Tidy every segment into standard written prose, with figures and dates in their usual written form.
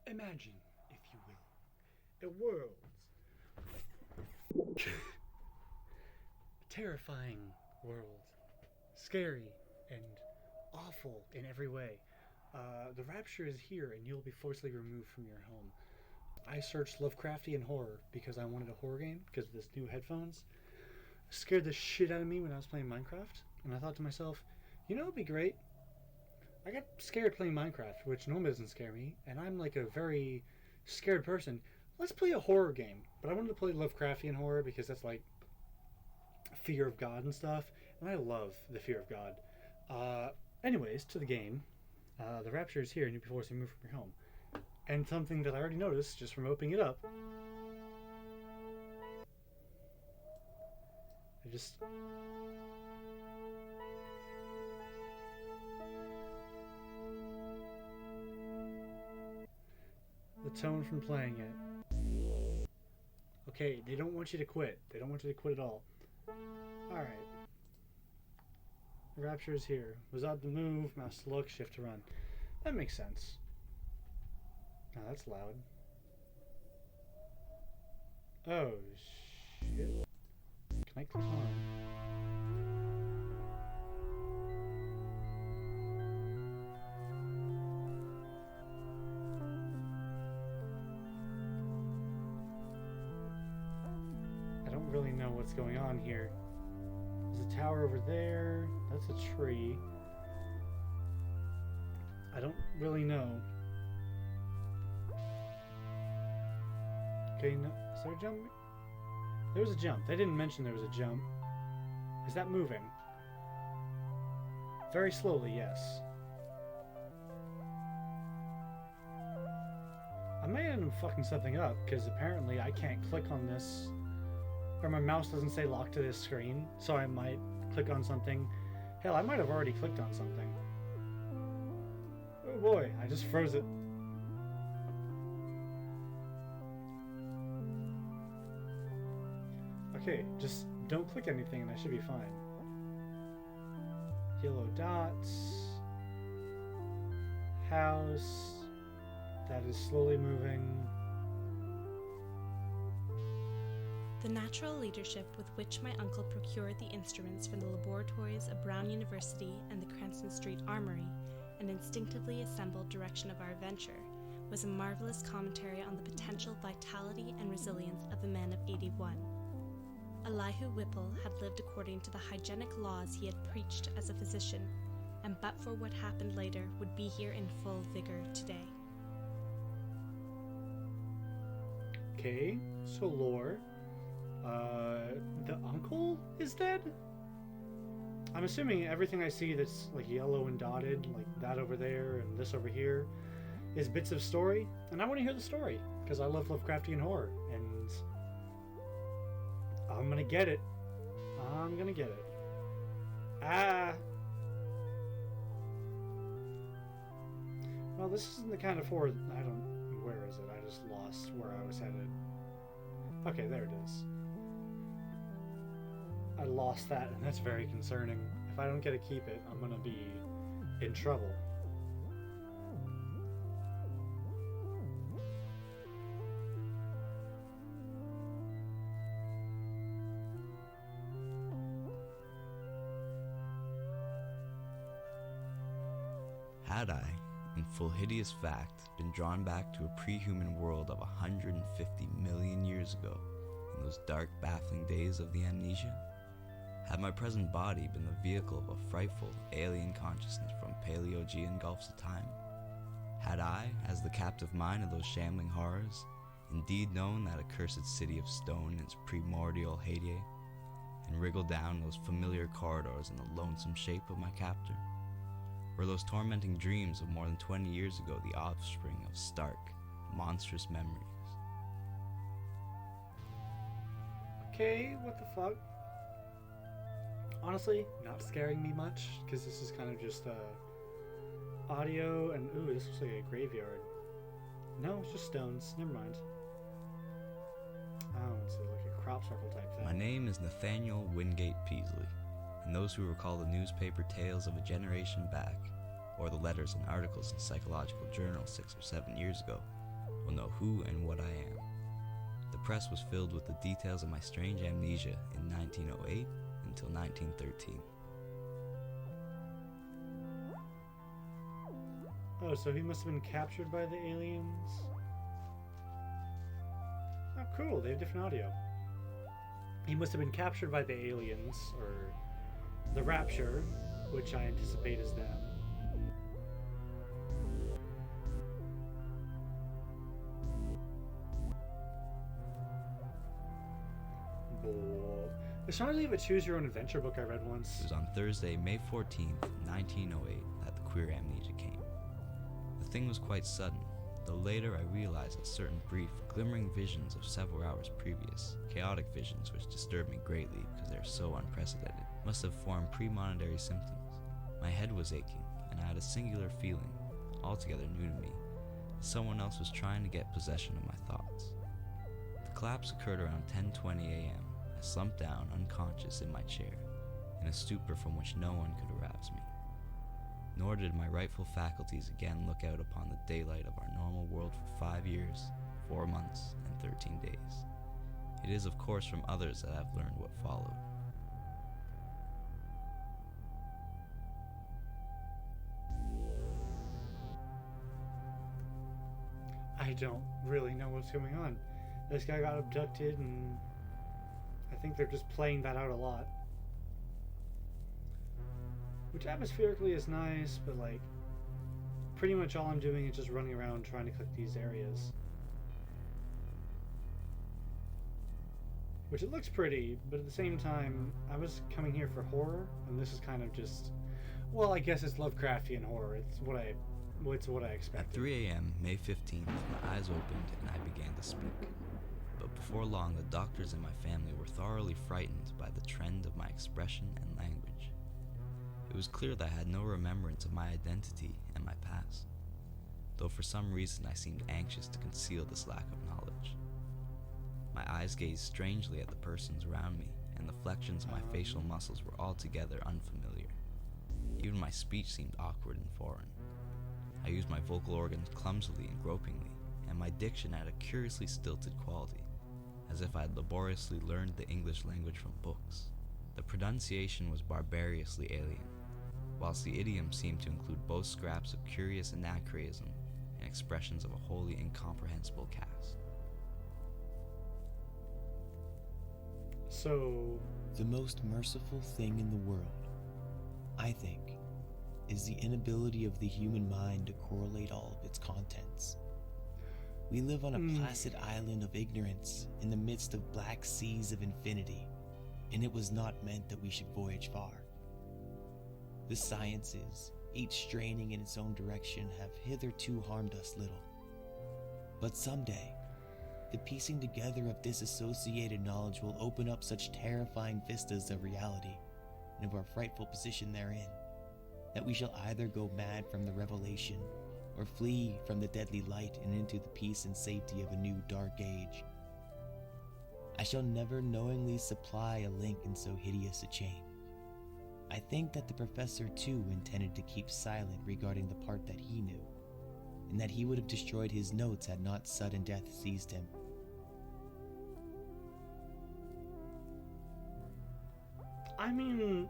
Imagine, if you will, a world, a terrifying world, scary and awful in every way. The rapture is here and you'll be forcibly removed from your home. I searched Lovecraftian horror because I wanted a horror game because of this new headphones. It scared the shit out of me when I was playing Minecraft, and I thought to myself, you know it'd be great? I got scared playing Minecraft, which normally doesn't scare me, and I'm like a very scared person. Let's play a horror game. But I wanted to play Lovecraftian horror because that's like fear of God and stuff, and I love the fear of God. Anyways, to the game. The rapture is here and you'll be forced to move from your home. And something that I already noticed just from opening it up. The tone from playing it. Okay, they don't want you to quit. They don't want you to quit at all. Alright. The rapture is here. Was up to move, mouse to look, shift to run. That makes sense. Now that's loud. Oh, shit. Can I click on? I don't really know what's going on here. There's a tower over there. That's a tree. I don't really know. Okay, no. Is there a jump? There was a jump. They didn't mention there was a jump. Is that moving? Very slowly, yes. I may end up fucking something up, because apparently I can't click on this, or my mouse doesn't say lock to this screen, so I might click on something. Hell, I might have already clicked on something. Oh boy, I just froze it. Okay, just don't click anything and I should be fine. Yellow dots. House. That is slowly moving. The natural leadership with which my uncle procured the instruments from the laboratories of Brown University and the Cranston Street Armory, and instinctively assembled direction of our venture, was a marvelous commentary on the potential vitality and resilience of the man of 81. Elihu Whipple had lived according to the hygienic laws he had preached as a physician, and but for what happened later would be here in full vigor today. Okay, so lore. The uncle is dead? I'm assuming everything I see that's like yellow and dotted, like that over there and this over here, is bits of story, and I want to hear the story, because I love Lovecraftian horror, and I'm gonna get it. I'm gonna get it. Ah! Well, this isn't the kind of horror... I don't... Where is it? I just lost where I was headed. Okay, there it is. I lost that, and that's very concerning. If I don't get to keep it, I'm gonna be in trouble. Had I, in full hideous fact, been drawn back to a pre-human world of 150 million years ago, in those dark, baffling days of the amnesia? Had my present body been the vehicle of a frightful, alien consciousness from Paleogean gulfs of time? Had I, as the captive mind of those shambling horrors, indeed known that accursed city of stone in its primordial heyday, and wriggled down those familiar corridors in the lonesome shape of my captor? Were those tormenting dreams of more than 20 years ago the offspring of stark, monstrous memories? Okay, what the fuck? Honestly, not scaring me much, because this is kind of just audio, and ooh, this looks like a graveyard. No, it's just stones. Never mind. Oh, it's like a crop circle type thing. My name is Nathaniel Wingate Peasley, and those who recall the newspaper tales of a generation back, or the letters and articles in psychological journals 6 or 7 years ago, will know who and what I am. The press was filled with the details of my strange amnesia in 1908 until 1913. Oh, so he must have been captured by the aliens? Oh, cool, they have different audio. He must have been captured by the aliens, or the rapture, which I anticipate is them. This reminds me of a Choose Your Own Adventure book I read once. It was on Thursday, May 14th, 1908, that the queer amnesia came. The thing was quite sudden, though later I realized that certain brief, glimmering visions of several hours previous, chaotic visions which disturbed me greatly because they are so unprecedented, must have formed premonitory symptoms. My head was aching, and I had a singular feeling, altogether new to me, that someone else was trying to get possession of my thoughts. The collapse occurred around 10:20 a.m. I slumped down, unconscious, in my chair, in a stupor from which no one could arouse me. Nor did my rightful faculties again look out upon the daylight of our normal world for 5 years, 4 months, and 13 days. It is, of course, from others that I have learned what followed. I don't really know what's going on. This guy got abducted, and I think they're just playing that out a lot. Which atmospherically is nice, but like, pretty much all I'm doing is just running around trying to click these areas. Which it looks pretty, but at the same time, I was coming here for horror, and this is kind of just, well, I guess it's Lovecraftian horror. It's what I expected. At 3 a.m., May 15th, my eyes opened and I began to speak. But before long, the doctors in my family were thoroughly frightened by the trend of my expression and language. It was clear that I had no remembrance of my identity and my past, though for some reason I seemed anxious to conceal this lack of knowledge. My eyes gazed strangely at the persons around me, and the flexions of my facial muscles were altogether unfamiliar. Even my speech seemed awkward and foreign. I used my vocal organs clumsily and gropingly, and my diction had a curiously stilted quality, as if I had laboriously learned the English language from books. The pronunciation was barbarously alien, whilst the idiom seemed to include both scraps of curious anachronism and expressions of a wholly incomprehensible cast. So, the most merciful thing in the world, I think, is the inability of the human mind to correlate all of its contents. We live on a placid island of ignorance in the midst of black seas of infinity, and it was not meant that we should voyage far. The sciences, each straining in its own direction, have hitherto harmed us little. But someday, the piecing together of disassociated knowledge will open up such terrifying vistas of reality and of our frightful position therein, that we shall either go mad from the revelation or flee from the deadly light and into the peace and safety of a new dark age. I shall never knowingly supply a link in so hideous a chain. I think that the professor too intended to keep silent regarding the part that he knew, and that he would have destroyed his notes had not sudden death seized him. I mean,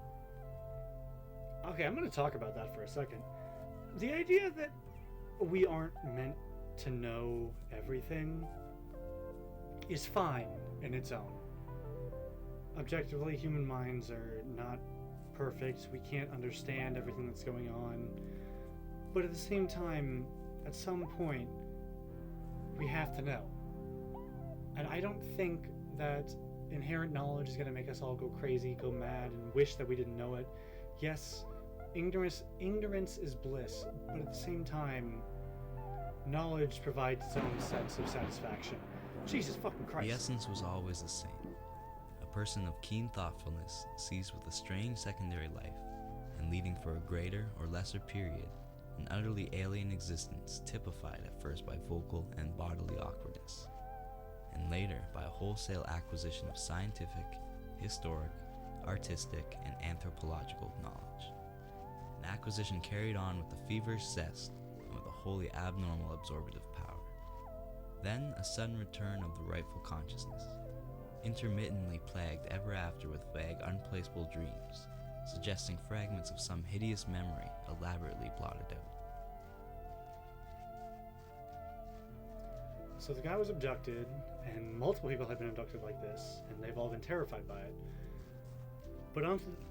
okay, I'm going to talk about that for a second. The idea that we aren't meant to know everything is fine in its own. Objectively, human minds are not perfect. We can't understand everything that's going on. But at the same time, at some point, we have to know. And I don't think that inherent knowledge is going to make us all go crazy, go mad, and wish that we didn't know it. Yes, ignorance is bliss, but at the same time, knowledge provides its own sense of satisfaction. Jesus fucking Christ. The essence was always the same. A person of keen thoughtfulness seized with a strange secondary life, and leading for a greater or lesser period, an utterly alien existence typified at first by vocal and bodily awkwardness, and later by a wholesale acquisition of scientific, historic, artistic, and anthropological knowledge. An acquisition carried on with a feverish zest and with a wholly abnormal absorptive power. Then a sudden return of the rightful consciousness, intermittently plagued ever after with vague, unplaceable dreams, suggesting fragments of some hideous memory elaborately blotted out. So the guy was abducted, and multiple people have been abducted like this, and they've all been terrified by it. But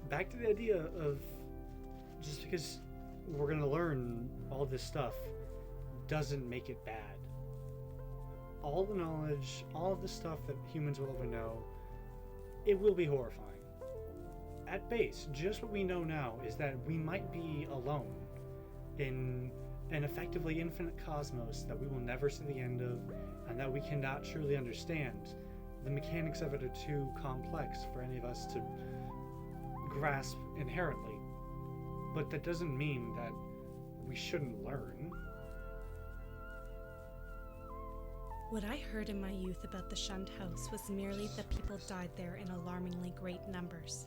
back to the idea of just because we're going to learn all this stuff doesn't make it bad. All the knowledge, all of the stuff that humans will ever know, it will be horrifying. At base, just what we know now is that we might be alone in an effectively infinite cosmos that we will never see the end of, and that we cannot truly understand. The mechanics of it are too complex for any of us to grasp inherently. But that doesn't mean that we shouldn't learn. What I heard in my youth about the shunned house was merely that people died there in alarmingly great numbers.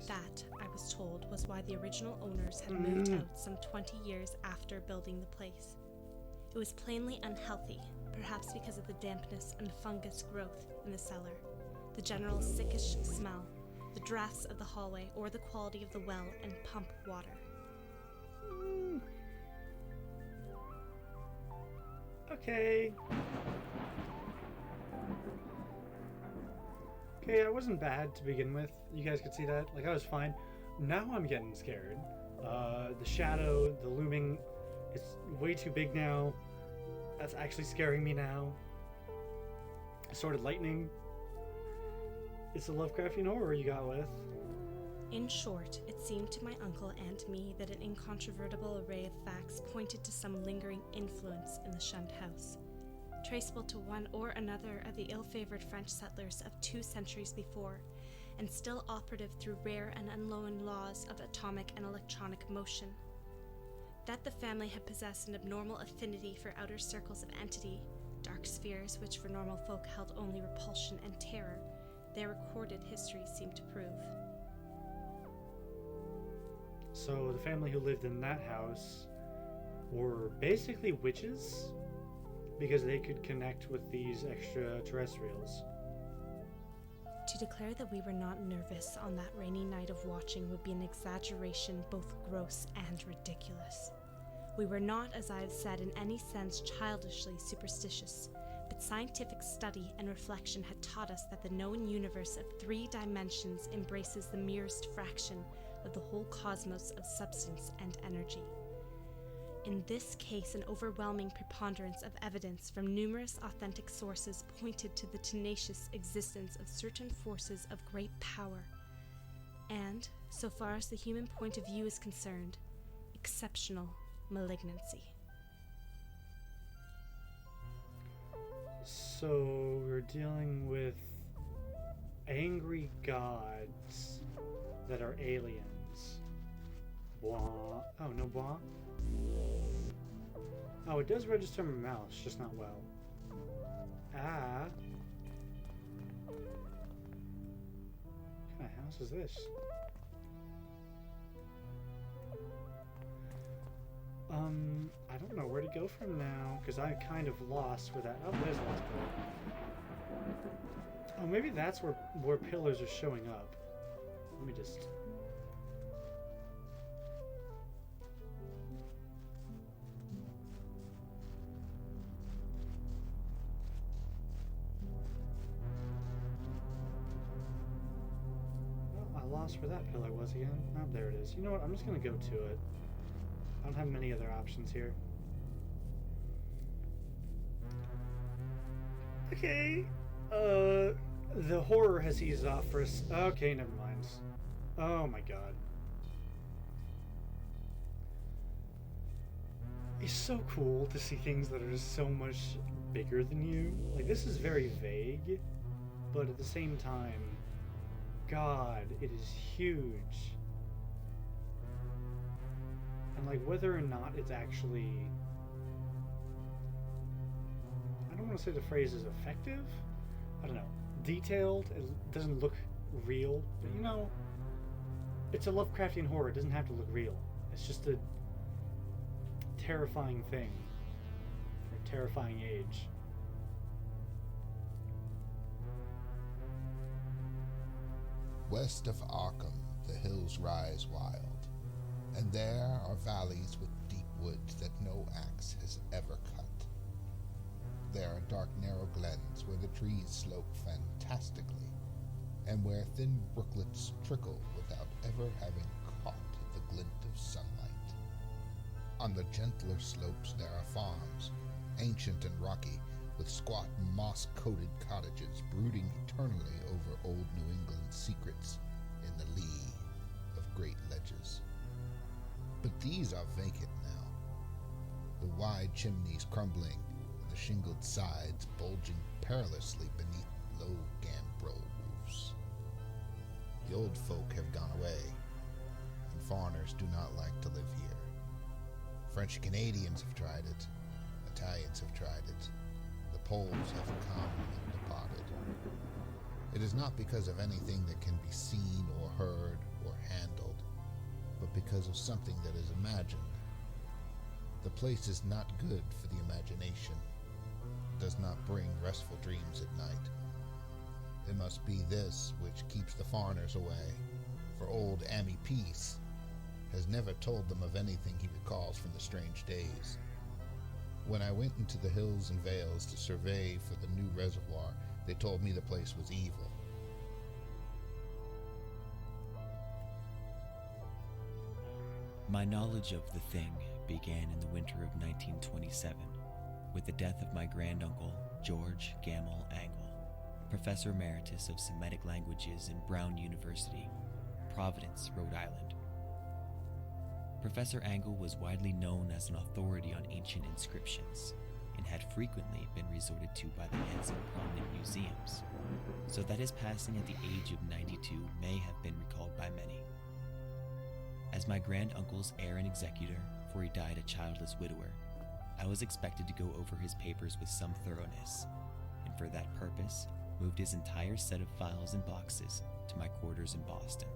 That, I was told, was why the original owners had moved out some 20 years after building the place. It was plainly unhealthy, perhaps because of the dampness and fungus growth in the cellar, the general sickish smell, the drafts of the hallway, or the quality of the well and pump water. Okay. Okay, I wasn't bad to begin with. You guys could see that. Like, I was fine. Now I'm getting scared. The shadow, the looming, it's way too big now. That's actually scaring me now. Assorted lightning. It's a Lovecraftian horror you got with. In short, it seemed to my uncle and me that an incontrovertible array of facts pointed to some lingering influence in the shunned house, traceable to one or another of the ill-favored French settlers of 2 centuries before, and still operative through rare and unknown laws of atomic and electronic motion. That the family had possessed an abnormal affinity for outer circles of entity, dark spheres which for normal folk held only repulsion and terror, their recorded history seemed to prove. So the family who lived in that house were basically witches because they could connect with these extraterrestrials. To declare that we were not nervous on that rainy night of watching would be an exaggeration both gross and ridiculous. We were not, as I have said, in any sense childishly superstitious, but scientific study and reflection had taught us that the known universe of 3 dimensions embraces the merest fraction of the whole cosmos of substance and energy. In this case, an overwhelming preponderance of evidence from numerous authentic sources pointed to the tenacious existence of certain forces of great power, and, so far as the human point of view is concerned, exceptional malignancy. So we're dealing with angry gods that are aliens. Blah. Oh, no blah? Oh, it does register my mouse, just not well. Ah. What kind of house is this? I don't know where to go from now, because I'm kind of lost where that... Oh, there's a last pillar. Oh, maybe that's where pillars are showing up. Let me just... Well, I lost where that pillar was again. Oh, there it is. You know what? I'm just going to go to it. I don't have many other options here. Okay. The horror has eased off for us. Okay, never mind. Oh my god. It's so cool to see things that are so much bigger than you. Like, this is very vague, but at the same time, God, it is huge. And like, whether or not it's actually, I don't want to say the phrase is effective, I don't know, detailed, it doesn't look real, but you know, it's a Lovecraftian horror, it doesn't have to look real. It's just a terrifying thing for a terrifying age. West of Arkham, the hills rise wild, and there are valleys with deep woods that no axe has ever cut. There are dark, narrow glens where the trees slope fantastically, and where thin brooklets trickle without ever having caught the glint of sunlight. On the gentler slopes there are farms, ancient and rocky, with squat, moss-coated cottages brooding eternally over old New England's secrets in the lee of great ledges. But these are vacant now, the wide chimneys crumbling and the shingled sides bulging perilously beneath low gambrel roofs. The old folk have gone away, and foreigners do not like to live here. French Canadians have tried it, Italians have tried it, the Poles have come and departed. It is not because of anything that can be seen or heard or handled, but because of something that is imagined. The place is not good for the imagination, does not bring restful dreams at night. It must be this which keeps the foreigners away, for old Ammy Peace has never told them of anything he recalls from the strange days. When I went into the hills and vales to survey for the new reservoir, they told me the place was evil. My knowledge of the thing began in the winter of 1927, with the death of my granduncle, George Gamble Angle, Professor Emeritus of Semitic Languages in Brown University, Providence, Rhode Island. Professor Angle was widely known as an authority on ancient inscriptions, and had frequently been resorted to by the heads of prominent museums, so that his passing at the age of 92 may have been recalled by many. As my granduncle's heir and executor, for he died a childless widower, I was expected to go over his papers with some thoroughness, and for that purpose moved his entire set of files and boxes to my quarters in Boston.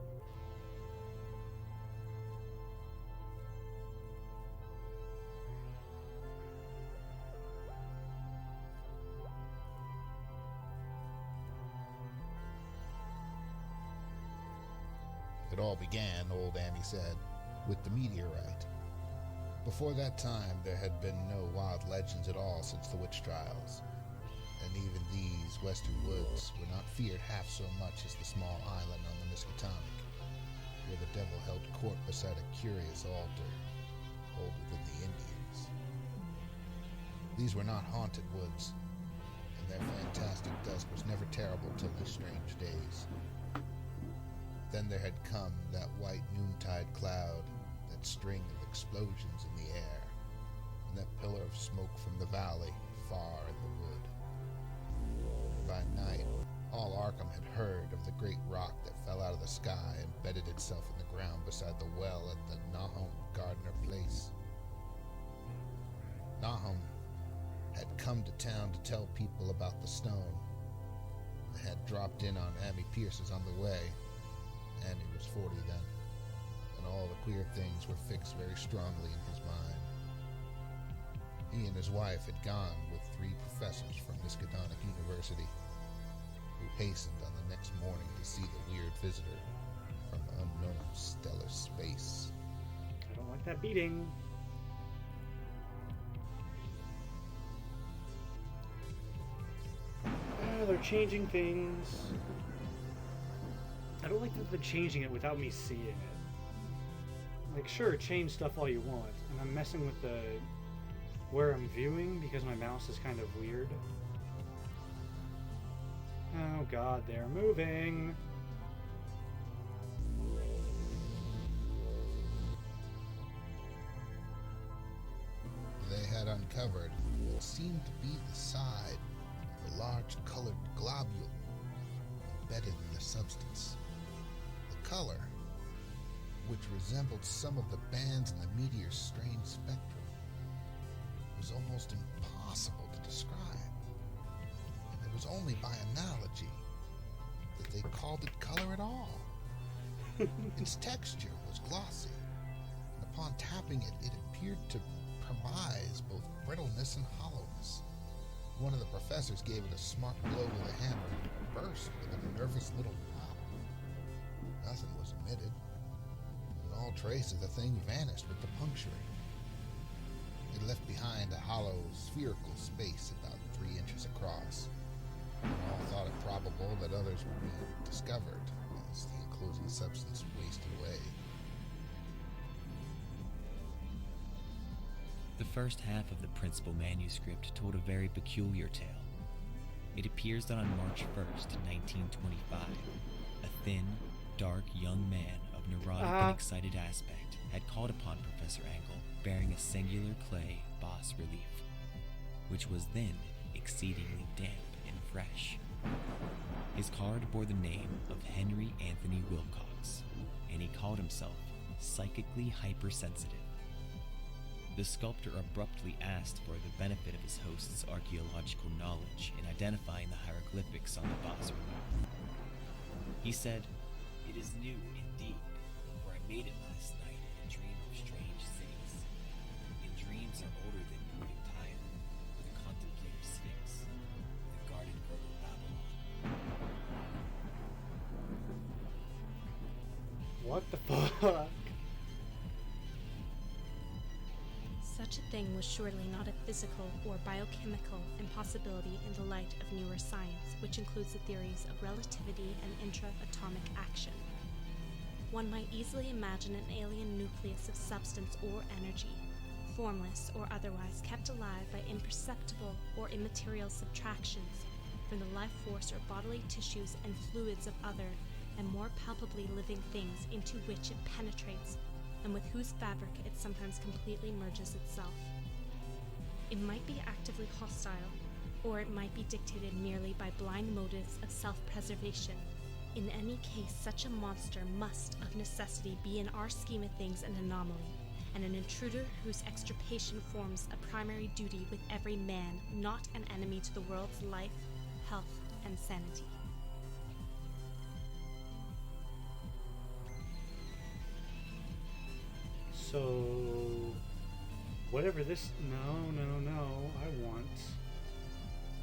It all began, old Ammy said, with the meteorite. Before that time, there had been no wild legends at all since the witch trials, and even these western woods were not feared half so much as the small island on the Miskatonic, where the devil held court beside a curious altar, older than the Indians. These were not haunted woods, and their fantastic dusk was never terrible till these strange days. Then there had come that white noontide cloud, that string of explosions in the air, and that pillar of smoke from the valley far in the wood. By night, all Arkham had heard of the great rock that fell out of the sky and bedded itself in the ground beside the well at the Nahum Gardner place. Nahum had come to town to tell people about the stone. They had dropped in on Ammy Pierce's on the way. Ammy was 40 then, and all the queer things were fixed very strongly in his mind. He and his wife had gone with 3 professors from Miskatonic University, who hastened on the next morning to see the weird visitor from unknown stellar space. I don't like that beating. They're changing things. I don't like that they're changing it without me seeing it. Like, sure, change stuff all you want, and I'm messing with the where I'm viewing because my mouse is kind of weird. Oh god, they're moving. They had uncovered what seemed to be the side of a large colored globule embedded in the substance. The color, which resembled some of the bands in the meteor's strange spectrum, was almost impossible to describe. And it was only by analogy that they called it color at all. Its texture was glossy, and upon tapping it, it appeared to promise both brittleness and hollowness. One of the professors gave it a smart blow with a hammer and burst with a nervous little pop. Nothing was emitted. All trace of the thing vanished with the puncturing. It left behind a hollow, spherical space about 3 inches across. All thought it probable that others would be discovered as the enclosing substance wasted away. The first half of the principal manuscript told a very peculiar tale. It appears that on March 1st, 1925, a thin, dark young man of neurotic and excited aspect had called upon Professor Angle bearing a singular clay bas relief, which was then exceedingly damp and fresh. His card bore the name of Henry Anthony Wilcox, and he called himself psychically hypersensitive. The sculptor abruptly asked for the benefit of his host's archaeological knowledge in identifying the hieroglyphics on the bas relief. He said, "It is new indeed, for I made it last night in a dream of strange cities. And dreams are older than moving tire, with a contemplative sphinx, with a garden grove of Babylon." What the fuck? Such a thing was surely not a physical or biochemical impossibility in the light of newer science, which includes the theories of relativity and intra-atomic action. One might easily imagine an alien nucleus of substance or energy, formless or otherwise kept alive by imperceptible or immaterial subtractions from the life force or bodily tissues and fluids of other and more palpably living things into which it penetrates and with whose fabric it sometimes completely merges itself. It might be actively hostile, or it might be dictated merely by blind motives of self-preservation. In any case, such a monster must, of necessity, be in our scheme of things an anomaly, and an intruder whose extirpation forms a primary duty with every man, not an enemy to the world's life, health, and sanity. So, whatever this... No. I want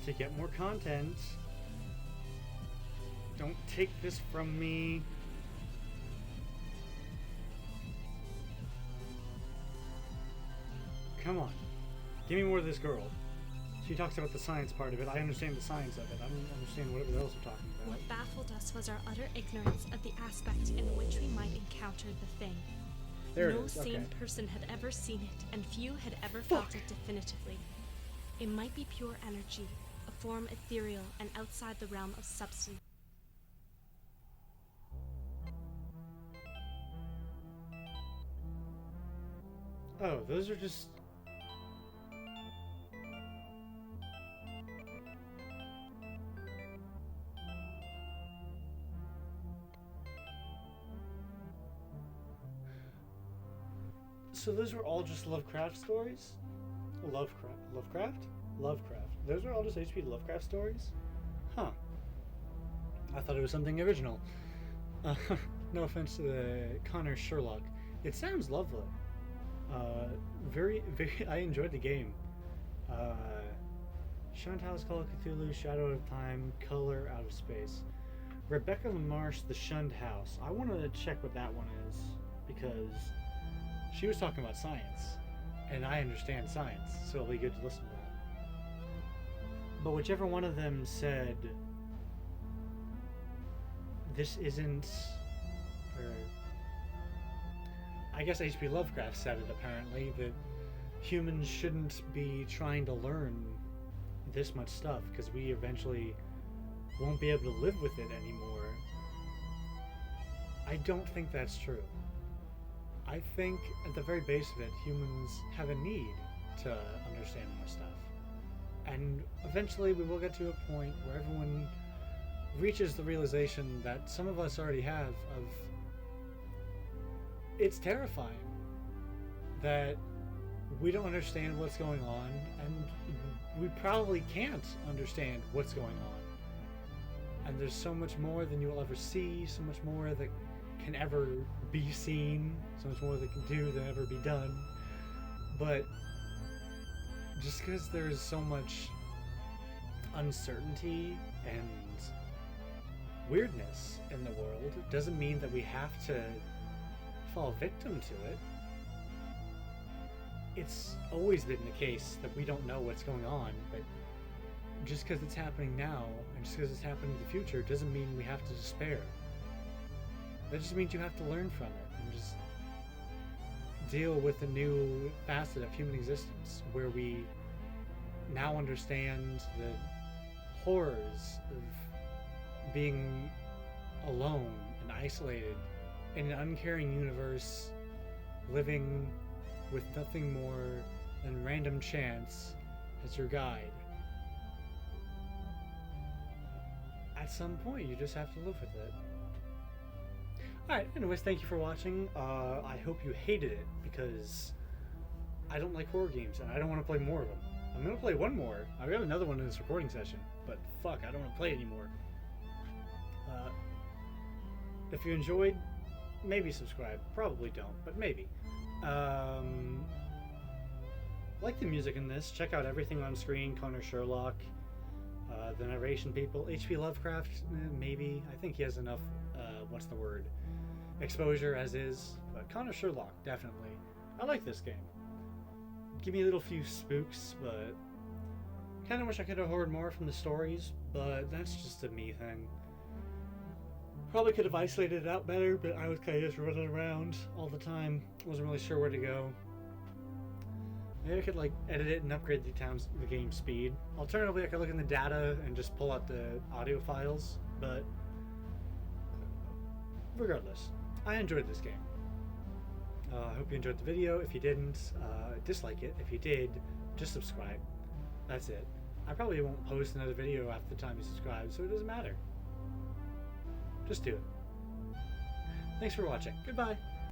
to get more content. Don't take this from me. Come on. Give me more of this girl. She talks about the science part of it. I understand the science of it. I don't understand whatever else we're talking about. What baffled us was our utter ignorance of the aspect in which we might encounter the thing. There it No is. sane Okay. person had ever seen it, and few had ever felt it definitively. It might be pure energy, a form ethereal and outside the realm of substance. Oh, those are just... So those were all just Lovecraft stories? Lovecraft? Those are all just HP Lovecraft stories? Huh. I thought it was something original. No offense to the Connor Sherlock. It sounds lovely. Very, I enjoyed the game. Chantal's Call of Cthulhu, Shadow of Time, Color Out of Space. Rebecca LaMarche, The Shunned House. I wanted to check what that one is, because she was talking about science, and I understand science, so it'll be good to listen to that. But whichever one of them said, this isn't, or I guess HP Lovecraft said it apparently, that humans shouldn't be trying to learn this much stuff because we eventually won't be able to live with it anymore. I don't think that's true. I think at the very base of it, humans have a need to understand more stuff. And eventually we will get to a point where everyone reaches the realization that some of us already have of it's terrifying that we don't understand what's going on, and we probably can't understand what's going on. And there's so much more than you'll ever see, so much more that can ever be seen, so much more that can do than ever be done. But just because there's so much uncertainty and weirdness in the world doesn't mean that we have to fall victim to it. It's always been the case that we don't know what's going on, but just because it's happening now and just because it's happening in the future doesn't mean we have to despair. That just means you have to learn from it and just deal with a new facet of human existence where we now understand the horrors of being alone and isolated in an uncaring universe, living with nothing more than random chance as your guide. At some point, you just have to live with it. Alright, anyways, thank you for watching. I hope you hated it, because I don't like horror games, and I don't want to play more of them. I'm going to play one more. I've got another one in this recording session, but fuck, I don't want to play anymore. If you enjoyed, maybe subscribe. Probably don't, but maybe. Like the music in this, check out everything on screen. Connor Sherlock, the narration people, HP Lovecraft, maybe. I think he has enough, exposure as is. But Connor Sherlock, definitely. I like this game. Give me a little few spooks, but kind of wish I could have heard more from the stories, but that's just a me thing. Probably could have isolated it out better, but I was kind of just running around all the time. Wasn't really sure where to go. Maybe I could like edit it and upgrade the game speed. Alternatively, I could look in the data and just pull out the audio files, but regardless, I enjoyed this game. I hope you enjoyed the video. If you didn't, dislike it. If you did, just subscribe. That's it. I probably won't post another video after the time you subscribe, so it doesn't matter. Just do it. Thanks for watching. Goodbye.